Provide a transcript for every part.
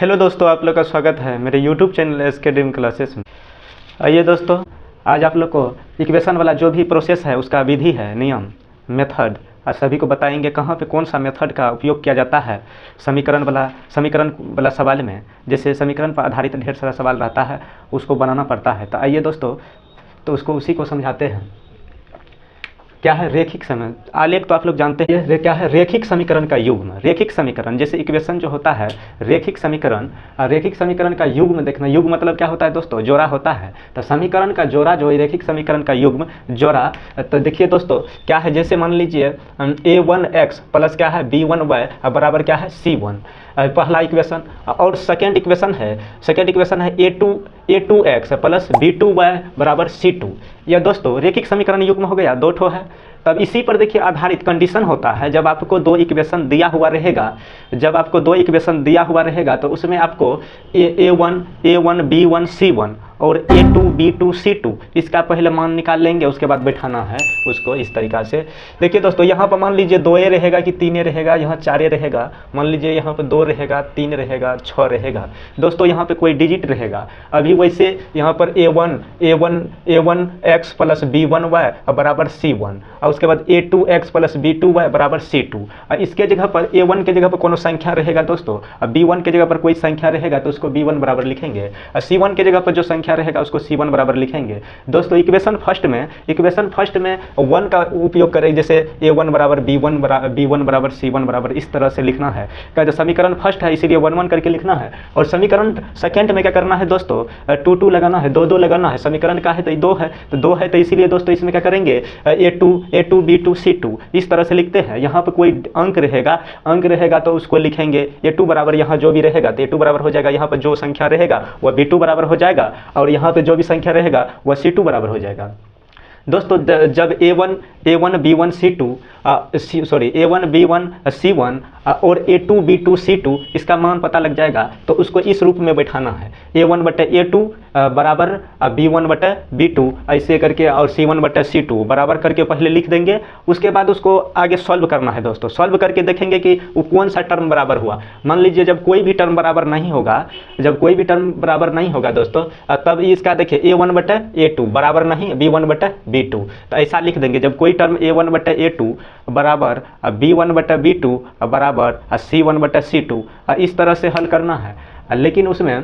Hello दोस्तों, आप लोग का स्वागत है मेरे YouTube channel SK Dream Classes में। आइए दोस्तों, आज आप लोग को इक्वेशन वाला जो भी प्रोसेस है उसका विधि है, नियम, मेथड आज सभी को बताएंगे कहाँ पे कौन सा मेथड का उपयोग किया जाता है समीकरण वाला सवाल में। जैसे समीकरण पर आधारित ढेर सारा सवाल रहता है, उसको बनाना पड़ता है। तो आइए दोस्तों, तो उसको उसी को समझाते हैं। क्या है रेखिक समीकरण? आलेख तो आप लोग जानते हैं। क्या है रेखिक समीकरण का युग्म? रेखिक समीकरण जैसे इक्वेशन जो होता है रेखिक समीकरण का युग्म देखना। युग्म मतलब क्या होता है दोस्तों? जोड़ा होता है। तो समीकरण का जोड़ा जो है रेखिक समीकरण का युग्म जोड़ा। तो देखिए दोस्तों क्या है, जैसे मान लीजिए a1x प्लस क्या है b1y बराबर क्या है c1, पहला इक्वेशन। और सेकेंड इक्वेशन है a2x प्लस b2y बराबर c2। यह दोस्तों रेखिक समीकरण युग्म हो गया, दो ठो है। तब इसी पर देखिए आधारित कंडीशन होता है। जब आपको दो इक्वेशन दिया हुआ रहेगा तो उसमें आपको a1 b1 c1 और a2 b2 c2 इसका पहले मान निकाल लेंगे, उसके बाद बैठाना है उसको इस तरीक़ा से। देखिए दोस्तों, यहाँ पर मान लीजिए 2 रहेगा कि 3 रहेगा, यहाँ 4 रहेगा। मान लीजिए यहाँ पर 2 रहेगा, 3 रहेगा, 6 रहेगा। दोस्तों यहाँ पे कोई डिजिट रहेगा। अभी वैसे यहाँ पर a1x प्लस b1y बराबर c1 और उसके बाद a2x प्लस b2y बराबर c2। इसके जगह पर a1 के जगह पर कोनो संख्या रहेगा दोस्तों, b1 के जगह पर कोई संख्या रहेगा तो उसको b1 बराबर लिखेंगे, c1 के जगह पर जो संख्या रहेगा उसको c1 बराबर लिखेंगे। दोस्तों इक्वेशन फर्स्ट में 1 का उपयोग करें, जैसे a1 बराबर b1 बराबर c1 बराबर इस तरह से लिखना है। क्या जो समीकरण फर्स्ट है इसीलिए 1 1 करके लिखना है। और समीकरण सेकंड में क्या करना है दोस्तों? 2 2 लगाना है, 2 2 लगाना है। समीकरण का है तो 2 है तो इसीलिए दोस्तों इसमें क्या करेंगे a2 b2 c2 इस तरह से लिखते हैं। यहाँ पर कोई अंक रहेगा तो उसको लिखेंगे a2 बराबर, यहाँ जो भी रहेगा तो a2 बराबर हो जाएगा, यहाँ पर जो संख्या रहेगा वह b2 बराबर हो जाएगा और यहाँ पे जो भी संख्या रहेगा वह c2 बराबर हो जाएगा। दोस्तों जब a1 b1 c1 और a2 b2 c2 इसका मान पता लग जाएगा तो उसको इस रूप में बैठाना है। a1 बटे a2 बराबर b1 बटे b2 ऐसे करके और c1 बटे c2 बराबर करके पहले लिख देंगे। उसके बाद उसको आगे सॉल्व करना है दोस्तों। सॉल्व करके देखेंगे कि वो कौन सा टर्म बराबर हुआ। मान लीजिए जब कोई भी टर्म बराबर नहीं होगा दोस्तों, तब इसका देखिए a1 बटे a2 बराबर नहीं b1 बटे b2, तो ऐसा लिख देंगे। जब कोई टर्म a1 बटे a2 बराबर b1 बटे b2 बराबर c1 बटे c2 इस तरह से हल करना है। लेकिन उसमें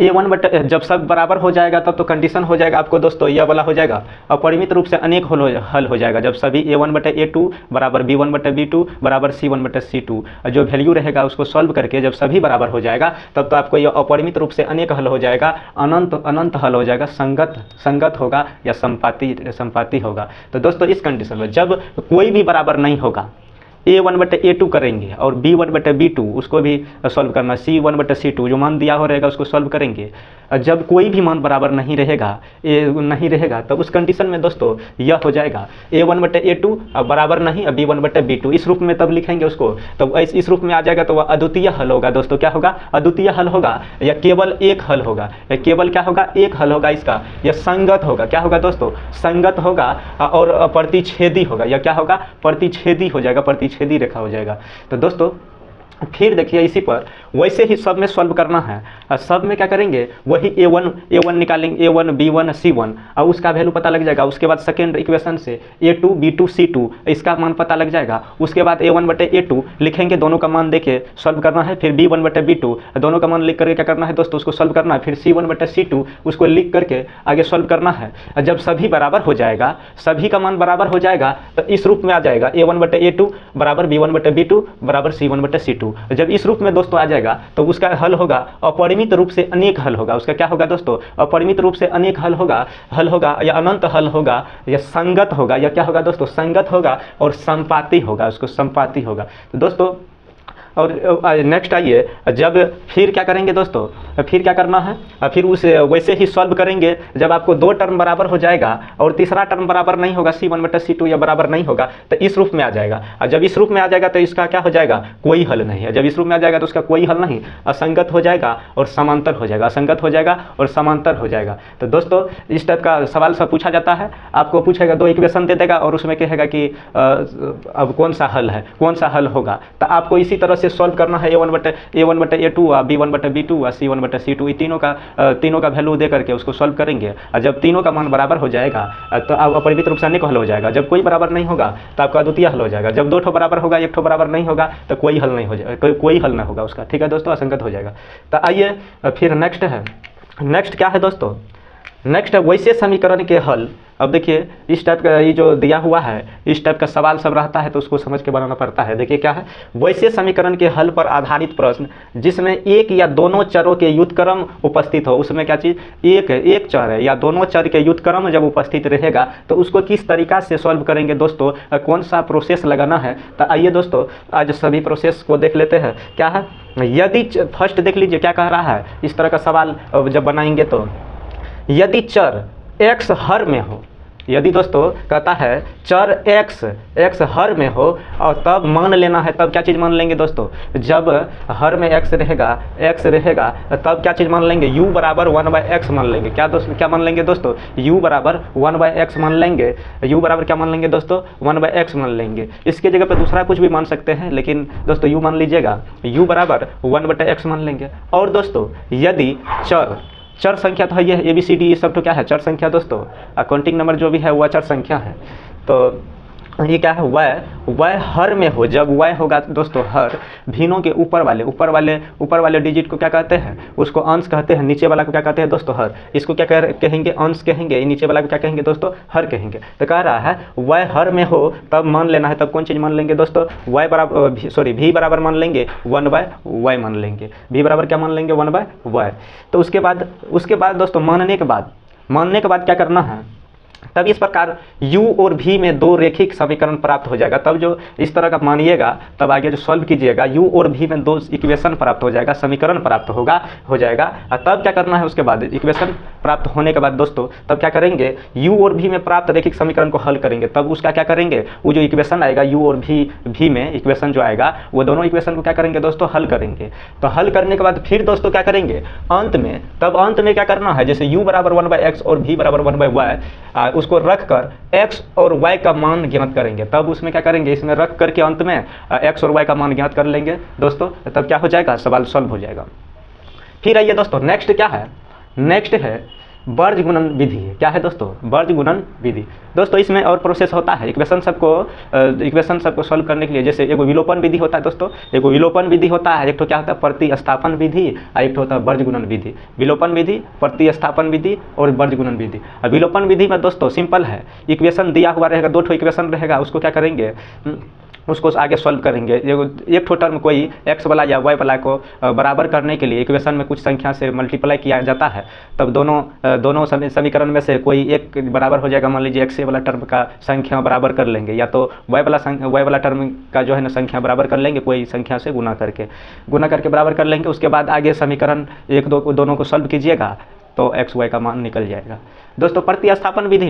a1 बटे जब सब बराबर हो जाएगा तब तो कंडीशन हो जाएगा आपको दोस्तों, यह वाला हो जाएगा अपरिमित रूप से अनेक हल हो जाएगा। जब सभी a1 बटे a2 बराबर b1 बटे b2 बराबर c1 बटे c2 जो वैल्यू रहेगा उसको सॉल्व करके जब सभी बराबर हो जाएगा तब तो आपको यह अपरिमित रूप से अनेक हल हो जाएगा, अनंत हल हो जाएगा, संगत होगा या संपाती होगा। तो दोस्तों इस कंडीशन में जब कोई भी बराबर नहीं होगा, a1 बटे a2 करेंगे और b1 बटे b2 उसको भी सॉल्व करना, c1 बटे c2 जो मान दिया हो रहेगा उसको सॉल्व करेंगे। जब कोई भी मान बराबर नहीं रहेगा तब उस कंडीशन में दोस्तों यह हो जाएगा a1 बटे a2 बराबर नहीं b1 बटे b2 इस रूप में तब लिखेंगे उसको। तब इस रूप में आ जाएगा तो वह अद्वितीय हल होगा दोस्तों। क्या होगा? अद्वितीय हल होगा या केवल एक हल होगा, केवल क्या होगा? एक हल होगा इसका। यह संगत होगा। क्या होगा दोस्तों? संगत होगा और प्रतिच्छेदी होगा। यह क्या होगा? प्रतिच्छेदी हो जाएगा, प्रतिच्छेदी रेखा हो जाएगा। तो दोस्तों फिर देखिए इसी पर वैसे ही सब में सॉल्व करना है। सब में क्या करेंगे? वही a1 निकालेंगे, a1 b1 c1 और उसका वैल्यू पता लग जाएगा। उसके बाद सेकेंड इक्वेशन से a2 b2 c2 इसका मान पता लग जाएगा। उसके बाद a1 बटे a2 लिखेंगे, दोनों का मान देके सॉल्व करना है। फिर b1 बटे b2 दोनों का मान लिख करके क्या करना है दोस्तों? उसको सॉल्व करना है। फिर c1 बटे c2 उसको लिख करके आगे सॉल्व करना है। जब सभी बराबर हो जाएगा, सभी का मान बराबर हो जाएगा तो इस रूप में आ जाएगा a1 बटे a2 बराबर b1 बटे b2 बराबर c1 बटे c2। जब इस रूप में दोस्तों आ जाएगा तो उसका हल होगा अपरिमित रूप से अनेक हल होगा। उसका क्या होगा दोस्तों? अपरिमित रूप से अनेक हल होगा या अनंत हल होगा या संगत होगा या क्या होगा दोस्तों? संगत होगा और संपाती होगा, उसको संपाती होगा। तो दोस्तों और नेक्स्ट आइए, जब फिर क्या करेंगे दोस्तों? फिर क्या करना है? फिर उसे वैसे ही सॉल्व करेंगे। जब आपको दो टर्म बराबर हो जाएगा और तीसरा टर्म बराबर नहीं होगा, c1 बटे c2 या बराबर नहीं होगा, तो इस रूप में आ जाएगा। और जब इस रूप में आ जाएगा तो इसका क्या हो जाएगा? कोई हल नहीं है। जब इस रूप में आ जाएगा तो उसका कोई हल नहीं, असंगत हो जाएगा और समांतर हो जाएगा, असंगत हो जाएगा और समांतर हो जाएगा। तो दोस्तों इस टाइप का सवाल सब पूछा जाता है। आपको पूछेगा, दो इक्वेशन दे देगा और उसमें कहेगा कि अब कौन सा हल है, कौन सा हल होगा। तो आपको इसी तरह से से सॉल्व करना है A1/A2 और B1/B2 और C1/C2, तीनों का वैल्यू दे करके उसको सॉल्व करेंगे। और जब तीनों का मान बराबर हो जाएगा तो अपरिमित रूप से अनेक हल हो जाएगा। जब कोई बराबर नहीं होगा तो आपका अद्वितीय हल हो जाएगा। जब दो ठो बराबर होगा, एक ठो बराबर नहीं होगा तो कोई हल नहीं हो जाएगा, कोई हल ना होगा उसका। ठीक है दोस्तों, असंगत हो जाएगा। तो आइए फिर नेक्स्ट क्या है दोस्तों, नेक्स्ट है वैसे समीकरण के हल। अब देखिए इस टाइप का ये जो दिया हुआ है, इस टाइप का सवाल सब रहता है तो उसको समझ के बनाना पड़ता है। देखिए क्या है, वैसे समीकरण के हल पर आधारित प्रश्न जिसमें एक या दोनों चरों के व्युत्क्रम उपस्थित हो। उसमें क्या चीज़, एक चर है या दोनों चर के व्युत्क्रम जब उपस्थित रहेगा तो उसको किस तरीका से सॉल्व करेंगे दोस्तों, कौन सा प्रोसेस लगाना है। तो आइए दोस्तों आज सभी प्रोसेस को देख लेते हैं। क्या है, यदि फर्स्ट देख लीजिए क्या कह रहा है। इस तरह का सवाल जब बनाएंगे तो यदि चर x हर में हो, यदि दोस्तों कहता है चर x हर में हो और तब मान लेना है, तब क्या चीज़ मान लेंगे दोस्तों, जब हर में x रहेगा तब क्या चीज़ मान लेंगे, u बराबर 1/x मान लेंगे। क्या मान लेंगे दोस्तों, u बराबर 1/x मान लेंगे। u बराबर क्या मान लेंगे दोस्तों, 1/x मान लेंगे। इसके जगह पर दूसरा कुछ भी मान सकते हैं, लेकिन दोस्तों u मान लीजिएगा, u बराबर 1/x मान लेंगे। और दोस्तों यदि चर संख्या तो है ये ABCD ये सब तो क्या है, चर संख्या दोस्तों, काउंटिंग नंबर जो भी है वह चर संख्या है। तो ये क्या है, y हर में हो। जब y होगा दोस्तों हर, भिन्नों के ऊपर वाले डिजिट को क्या कहते हैं, उसको अंश कहते हैं। नीचे वाला को क्या कहते हैं दोस्तों, हर। इसको क्या कहेंगे, अंश कहेंगे। नीचे वाला को क्या कहेंगे दोस्तों, हर कहेंगे। तो कह रहा है y हर में हो तब मान लेना है, तब कौन चीज़ मान लेंगे दोस्तों, v बराबर मान लेंगे 1/y मान लेंगे। v बराबर क्या मान लेंगे, 1/y। तो उसके बाद दोस्तों मानने के बाद क्या करना है, तब इस प्रकार u और v में दो रेखिक समीकरण प्राप्त हो जाएगा। तब जो इस तरह का मानिएगा तब आगे जो सॉल्व कीजिएगा u और v में दो इक्वेशन प्राप्त हो जाएगा, समीकरण प्राप्त हो जाएगा। और तब क्या करना है, उसके बाद इक्वेशन प्राप्त होने के बाद दोस्तों तब क्या करेंगे, u और v में प्राप्त रेखिक समीकरण को हल करेंगे। तब उसका क्या करेंगे, वो जो इक्वेशन आएगा u और v में इक्वेशन जो आएगा वो दोनों इक्वेशन को क्या करेंगे दोस्तों, हल करेंगे। तो हल करने के बाद फिर दोस्तों क्या करेंगे, अंत में क्या करना है, जैसे u बराबर 1/x और v बराबर 1/y, उसको रख कर x और y का मान ज्ञात करेंगे। तब उसमें क्या करेंगे, इसमें रख करके अंत में x और y का मान ज्ञात कर लेंगे दोस्तों। तब क्या हो जाएगा, सवाल सॉल्व हो जाएगा। फिर आइए दोस्तों नेक्स्ट क्या है, नेक्स्ट है वर्ज गुणन विधि। क्या है दोस्तों, वर्ज गुणन विधि। दोस्तों इसमें और प्रोसेस होता है इक्वेशन सबको सॉल्व करने के लिए। जैसे एगो विलोपन विधि होता है दोस्तों, एगो विलोपन विधि होता है, एक तो क्या होता है प्रतिस्थापन विधि और एक तो होता है वर्ज गुणन विधि। विलोपन विधि, प्रतिस्थापन विधि और वर्ज गुणन विधि। विलोपन विधि में दोस्तों सिंपल है, इक्वेशन दिया हुआ रहेगा, दो ठो इक्वेशन रहेगा, उसको क्या करेंगे, उसको आगे सॉल्व करेंगे। एक ठो टर्म कोई x वाला या y वाला को बराबर करने के लिए इक्वेशन में कुछ संख्या से मल्टीप्लाई किया जाता है। तब दोनों समीकरण में से कोई एक बराबर हो जाएगा। मान लीजिए x वाला टर्म का संख्या बराबर कर लेंगे, या तो y वाला टर्म का जो है ना संख्या बराबर कर लेंगे, कोई संख्या से गुना करके बराबर कर लेंगे। उसके बाद आगे समीकरण दोनों को सॉल्व कीजिएगा तो x y का मान निकल जाएगा। दोस्तों प्रतिस्थापन विधि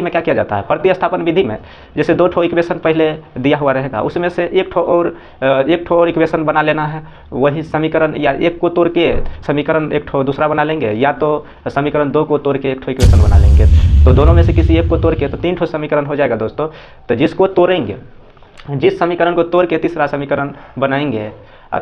में क्या किया जाता है, प्रतिस्थापन विधि में जैसे दो ठो इक्वेशन पहले दिया हुआ रहेगा, उसमें से एक ठो और इक्वेशन बना लेना है। वही समीकरण या एक को तोड़ के समीकरण एक ठो दूसरा बना लेंगे, या तो समीकरण दो को तोड़ के एक ठो इक्वेशन बना लेंगे। तो दोनों में से किसी एक को तोड़ के तो तीन ठो समीकरण हो जाएगा दोस्तों। तो जिस समीकरण को तोड़ के तीसरा समीकरण बनाएंगे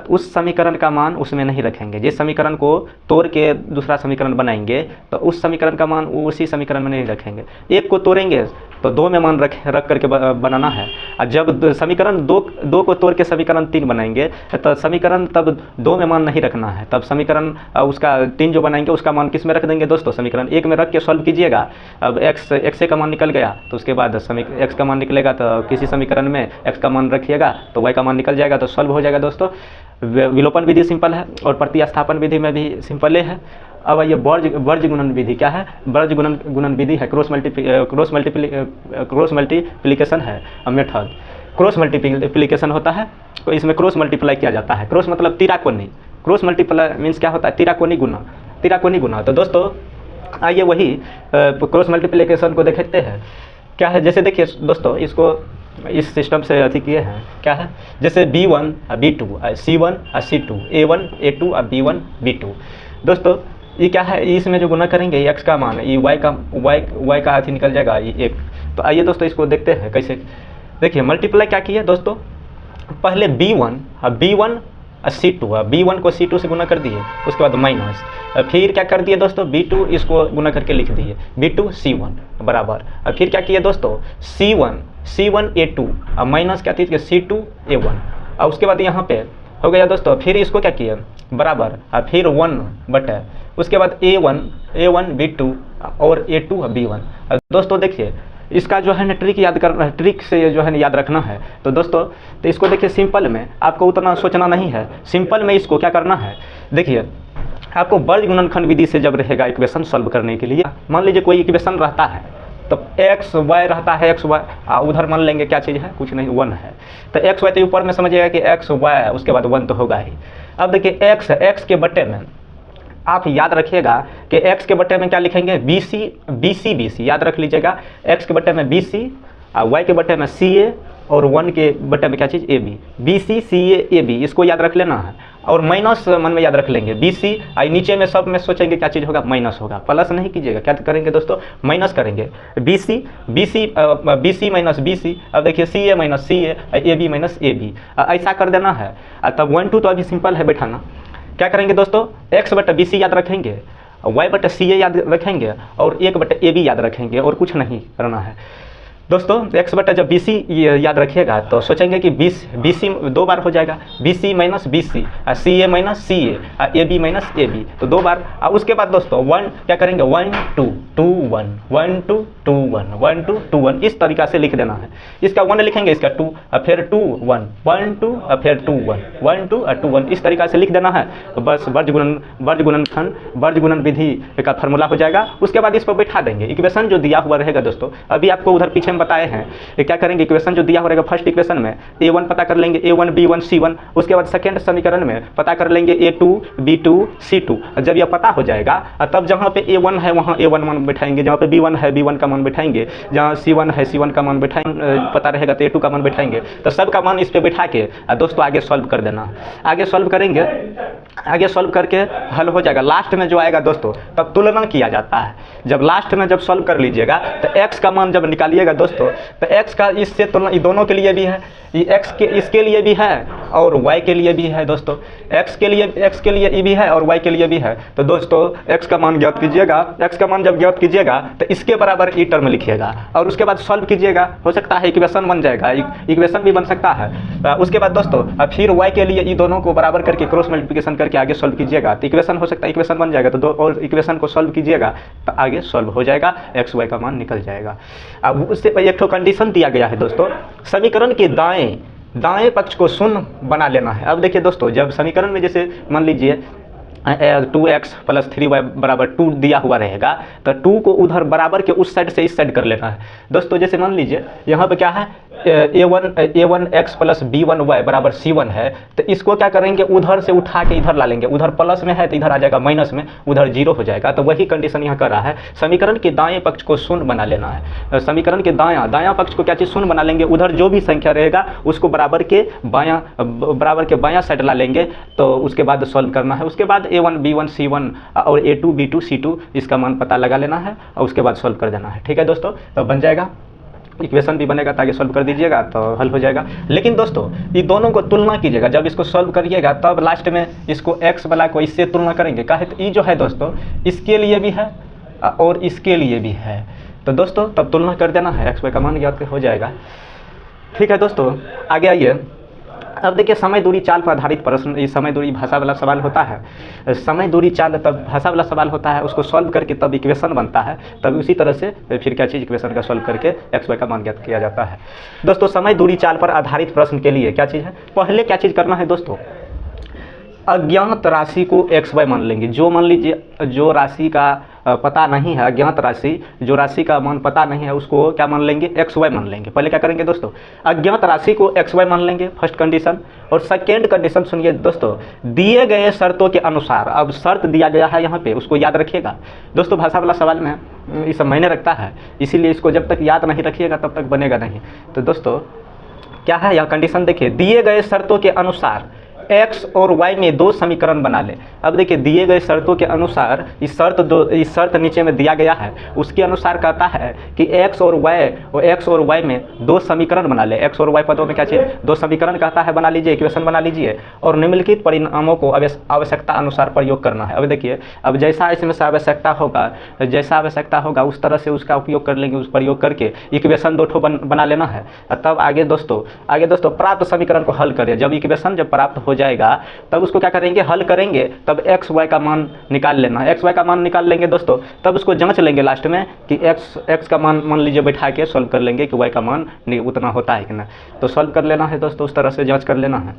उस समीकरण का मान उसमें नहीं रखेंगे। जिस समीकरण को तोड़ के दूसरा समीकरण बनाएंगे तो उस समीकरण का मान उसी समीकरण में नहीं रखेंगे। एक को तोड़ेंगे तो दो में मान रख करके बनाना है। और जब समीकरण दो को तोड़ के समीकरण 3 बनाएंगे तो समीकरण तब 2 में मान नहीं रखना है। तब समीकरण उसका 3 जो बनाएंगे उसका मान किस में रख देंगे दोस्तों, समीकरण 1 में रख के सॉल्व कीजिएगा। अब x का मान निकल गया तो उसके बाद x का मान निकलेगा तो किसी समीकरण में x का मान रखिएगा तो y का मान निकल जाएगा, तो सॉल्व हो जाएगा दोस्तों। विलोपन विधि सिंपल है और प्रतिस्थापन विधि में भी सिंपल है। अब ये वर्ज गुणन विधि क्या है, वर्ज गुणन विधि है, क्रॉस मल्टीप्लिकेशन है मेथड। क्रॉस मल्टीप्लिकेशन होता है तो इसमें क्रॉस मल्टीप्लाई किया जाता है। क्रॉस मतलब तिराकोनी, क्रॉस मल्टीप्लाई मीन्स क्या होता है, तिराकोनी गुना। तो दोस्तों आइए वही क्रॉस मल्टीप्लिकेशन को देखते हैं। क्या है, जैसे देखिए दोस्तों इसको इस सिस्टम से अति किए हैं। क्या है, जैसे B1 B2 C1 C2 A1 A2 B1 B2। दोस्तों ये क्या है, इसमें जो गुना करेंगे x का मान ये y का अति निकल जाएगा ये 1। तो आइए दोस्तों इसको देखते हैं कैसे। देखिए मल्टीप्लाई क्या किया दोस्तों, पहले B1 B1 C2 B1 को C2 से गुना कर दिए, उसके बाद माइनस, फिर क्या कर दिए दोस्तों B2 इसको गुना करके लिख दिए B2 C1 बराबर, फिर क्या किए दोस्तों C1 A2 माइनस क्या थी C2 A1, और उसके बाद यहाँ पे हो गया दोस्तों, फिर इसको क्या किए बराबर, फिर 1 बटा, उसके बाद A1 B2 और A2 B1। दोस्तों देखिए इसका जो है ना ट्रिक से जो है ना याद रखना है। तो दोस्तों तो इसको देखिए सिंपल में आपको उतना सोचना नहीं है, सिंपल में इसको क्या करना है, देखिए आपको वर्ग गुणनखंड विधि से जब रहेगा इक्वेशन सॉल्व करने के लिए, मान लीजिए कोई इक्वेशन रहता है तो एक्स वाई रहता है, एक्स वाई उधर मान लेंगे क्या चीज़ है, कुछ नहीं 1 है, तो एक्स वाई तो ऊपर में समझिएगा कि एक्स वाई है, उसके बाद 1 तो होगा ही। अब देखिए एक्स के बट्टे में आप याद रखिएगा कि x के बट्टे में क्या लिखेंगे BC याद रख लीजिएगा, x के बट्टे में BC, y के बट्टे में CA और 1 के बट्टे में क्या चीज़ AB, BC CA AB इसको याद रख लेना है, और माइनस मन में याद रख लेंगे BC, नीचे में सब में सोचेंगे क्या चीज़ होगा, माइनस होगा, प्लस नहीं कीजिएगा, क्या करेंगे दोस्तों माइनस करेंगे, BC माइनस BC, अब देखिए CA minus CA AB minus AB, ऐसा कर देना है। तब 1 2 तो अभी सिंपल है बैठाना, क्या करेंगे दोस्तों x बटा BC याद रखेंगे, y बटा CA याद रखेंगे और 1 बटा AB याद रखेंगे, और कुछ नहीं करना है दोस्तों। x बटा जब BC याद रखिएगा तो सोचेंगे कि BC 2 बार हो जाएगा, BC minus BC, CA minus CA, AB minus AB, तो 2 बार। और उसके बाद दोस्तों 1 क्या करेंगे 1 2 2 1 1 2 2 1 1 2 2 1 इस तरीक़ा से लिख देना है। इसका 1 लिखेंगे, इसका 2, फिर 2 1 1 2, फिर 2 1 1 2 2 1 इस तरीक़ा से लिख देना है। तो बस वर्ग गुणन विधि का फार्मूला हो जाएगा। उसके बाद इस पर बैठा देंगे, इक्वेशन जो दिया हुआ रहेगा दोस्तों, अभी आपको उधर पीछे में बताए हैं कि क्या करेंगे, इक्वेशन जो दिया हुआ रहेगा फर्स्ट इक्वेशन में A1 पता कर लेंगे, A1 B1 C1, उसके बाद सेकेंड समीकरण में पता कर लेंगे A2 B2 C2। जब यह पता हो जाएगा तब जहाँ पे A1 है वहाँ A1 मान बैठाएंगे, जहाँ पे B1 है B1 का मान बैठाएंगे, जहाँ C1 है C1 का मान बैठाएंगे, पता रहेगा तो A2 का मान बैठाएंगे, तो सब का मान इस पर बैठा के दोस्तों आगे सॉल्व कर देना। आगे सॉल्व करेंगे, आगे सॉल्व करके हल हो जाएगा। लास्ट में जो आएगा दोस्तों तब तुलना किया जाता है। जब लास्ट में जब सॉल्व कर लीजिएगा तो x का मान जब निकालिएगा दोस्तों तो x का इससे तुलना, ये दोनों के लिए भी है, ये x के इसके लिए भी है और y के लिए भी है दोस्तों, x के लिए ये भी है और y के लिए भी है। तो दोस्तों x का मान ज्ञात कीजिएगा, x का मान जब ज्ञात कीजिएगा तो इसके बराबर ई टर्म लिखिएगा और उसके बाद सॉल्व कीजिएगा, हो सकता है इक्वेशन बन जाएगा, इक्वेशन भी बन सकता है। उसके बाद दोस्तों फिर y के लिए ये दोनों को बराबर करके क्रॉस मल्टीप्लिकेशन करके आगे सॉल्व कीजिएगा, तो इक्वेशन हो सकता है इक्वेशन बन जाएगा, तो 2 और इक्वेशन को सॉल्व कीजिएगा तो आगे सॉल्व हो जाएगा, x y का मान निकल जाएगा। अब उससे एक तो कंडीशन दिया गया है दोस्तों, समीकरण के दाएं पक्ष को शून्य बना लेना है। अब देखिए दोस्तों जब समीकरण में जैसे मान लीजिए 2x + 3y बराबर 2 दिया हुआ रहेगा तो 2 को उधर बराबर के उस साइड से इस साइड कर लेना है दोस्तों। जैसे मान लीजिए यहाँ पे क्या है a1x + b1y बराबर c1 है, तो इसको क्या करेंगे उधर से उठा के इधर ला लेंगे, उधर प्लस में है तो इधर आ जाएगा माइनस में, उधर 0 हो जाएगा। तो वही कंडीशन यहाँ कर रहा है, समीकरण के दाएं पक्ष को शून्य बना लेना है। समीकरण के दायां पक्ष को क्या चीज़ शून्य बना लेंगे, उधर जो भी संख्या रहेगा उसको बराबर के बायां साइड ला लेंगे, तो उसके बाद सॉल्व करना है। उसके बाद A1 B1 C1 और A2 B2 C2 इसका मान पता लगा लेना है और उसके बाद सॉल्व कर देना है। ठीक है दोस्तों, तो बन जाएगा, इक्वेशन भी बनेगा, ताकि सॉल्व कर दीजिएगा तो हल हो जाएगा। लेकिन दोस्तों ये दोनों को तुलना कीजिएगा, जब इसको सॉल्व करिएगा तब लास्ट में इसको x वाला को इससे तुलना करेंगे, काहे तो ये जो है दोस्तों इसके लिए भी है और इसके लिए भी है, तो दोस्तों तब तुलना कर देना है, x y का मान ज्ञात हो जाएगा। ठीक है दोस्तों, आगे आइए। अब देखिए समय दूरी चाल पर आधारित प्रश्न, ये समय दूरी भाषा वाला सवाल होता है, समय दूरी चाल तब भाषा वाला सवाल होता है, उसको सॉल्व करके तब इक्वेशन बनता है, तब उसी तरह से फिर क्या चीज़ इक्वेशन का सॉल्व करके x y का मान ज्ञात किया जाता है। दोस्तों समय दूरी चाल पर आधारित प्रश्न के लिए क्या चीज़ है, पहले क्या चीज़ करना है दोस्तों, अज्ञात राशि को x y मान लेंगे। जो मान लीजिए जो राशि का पता नहीं है, अज्ञात राशि, जो राशि का मान पता नहीं है उसको क्या मान लेंगे, x y मान लेंगे। पहले क्या करेंगे दोस्तों, अज्ञात राशि को x y मान लेंगे, फर्स्ट कंडीशन। और सेकेंड कंडीशन सुनिए दोस्तों, दिए गए शर्तों के अनुसार, अब शर्त दिया गया है यहाँ पे, उसको याद रखिएगा दोस्तों। भाषा वाला सवाल में ये सब मायने रखता है, इसीलिए इसको जब तक याद नहीं रखिएगा तब तक बनेगा नहीं। तो दोस्तों क्या है यहाँ कंडीशन देखिए, दिए गए शर्तों के अनुसार एक्स और वाई में दो समीकरण बना ले। अब देखिए दिए गए शर्तों के अनुसार इस शर्त नीचे में दिया गया है, उसके अनुसार कहता है कि एक्स और वाई में दो समीकरण बना ले। एक्स और वाई पदों में क्या चाहिए, दो समीकरण कहता है बना लीजिए, इक्वेशन बना लीजिए और निम्नलिखित परिणामों को आवश्यकता अनुसार प्रयोग करना है। अब देखिए अब जैसा इसमें से आवश्यकता होगा उस तरह से उसका उपयोग कर लेंगे, उस प्रयोग करके इक्वेशन दो ठो बना लेना है। तब आगे दोस्तों प्राप्त समीकरण को हल करें। जब इक्वेशन जब प्राप्त हो जाएगा तब उसको क्या करेंगे, हल करेंगे। तब एक्स वाई का मान निकाल लेना है। एक्स वाई का मान निकाल लेंगे दोस्तों, तब उसको जांच लेंगे लास्ट में कि एक्स का मान मान लीजिए बैठा के सॉल्व कर लेंगे कि वाई का मान उतना होता है कि ना, तो सॉल्व कर लेना है दोस्तों, उस तरह से जांच कर लेना है।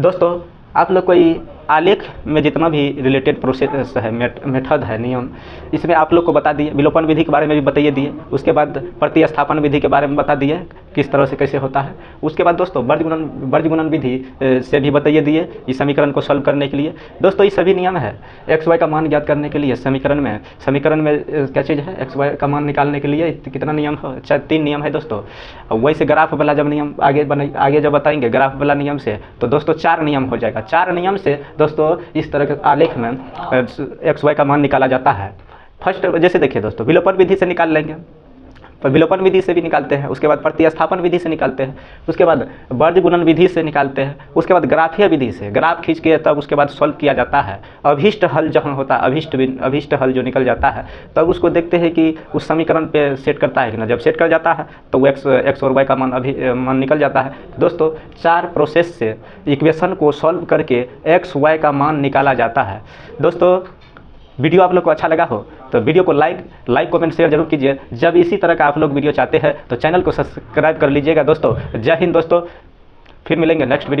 दोस्तों आप लोग कोई आलेख में जितना भी रिलेटेड प्रोसेस है, मेथड है, नियम, इसमें आप लोग को बता दिए। विलोपन विधि के बारे में भी बताइए दिए, उसके बाद प्रतिस्थापन विधि के बारे में बता दिए किस तरह से कैसे होता है। उसके बाद दोस्तों वर्ग गुणन विधि से भी बताइए दिए इस समीकरण को सॉल्व करने के लिए। दोस्तों ये सभी नियम है एक्स वाई का मान ज्ञात करने के लिए। समीकरण में क्या चीज़ है, एक्स वाई का मान निकालने के लिए कितना नियम है, चाहे 3 नियम है दोस्तों। वैसे ग्राफ वाला जब नियम आगे जब बताएंगे ग्राफ वाला नियम से, तो दोस्तों 4 नियम हो जाएगा। 4 नियम से दोस्तों इस तरह के आलेख में एक्स वाई का मान निकाला जाता है। फर्स्ट जैसे देखिए दोस्तों विलोपन विधि से निकाल लेंगे, पर विलोपन विधि से भी निकालते हैं, उसके बाद प्रतिस्थापन विधि से निकालते हैं, उसके बाद वर्ग गुणन विधि से निकालते हैं, उसके बाद ग्राफीय विधि से ग्राफ खींच के तब उसके बाद सॉल्व किया जाता है। अभीष्ट हल जहाँ होता है, अभीष्ट हल जो निकल जाता है, तब उसको देखते हैं कि उस समीकरण पे सेट करता है कि ना। जब सेट कर जाता है तो वो एक्स और वाई का मान निकल जाता है। दोस्तों 4 प्रोसेस से इक्वेशन को सॉल्व करके एक्स वाई का मान निकाला जाता है। दोस्तों वीडियो आप लोग को अच्छा लगा हो तो वीडियो को लाइक कमेंट शेयर जरूर कीजिए। जब इसी तरह का आप लोग वीडियो चाहते हैं तो चैनल को सब्सक्राइब कर लीजिएगा दोस्तों। जय हिंद दोस्तों, फिर मिलेंगे नेक्स्ट वीडियो।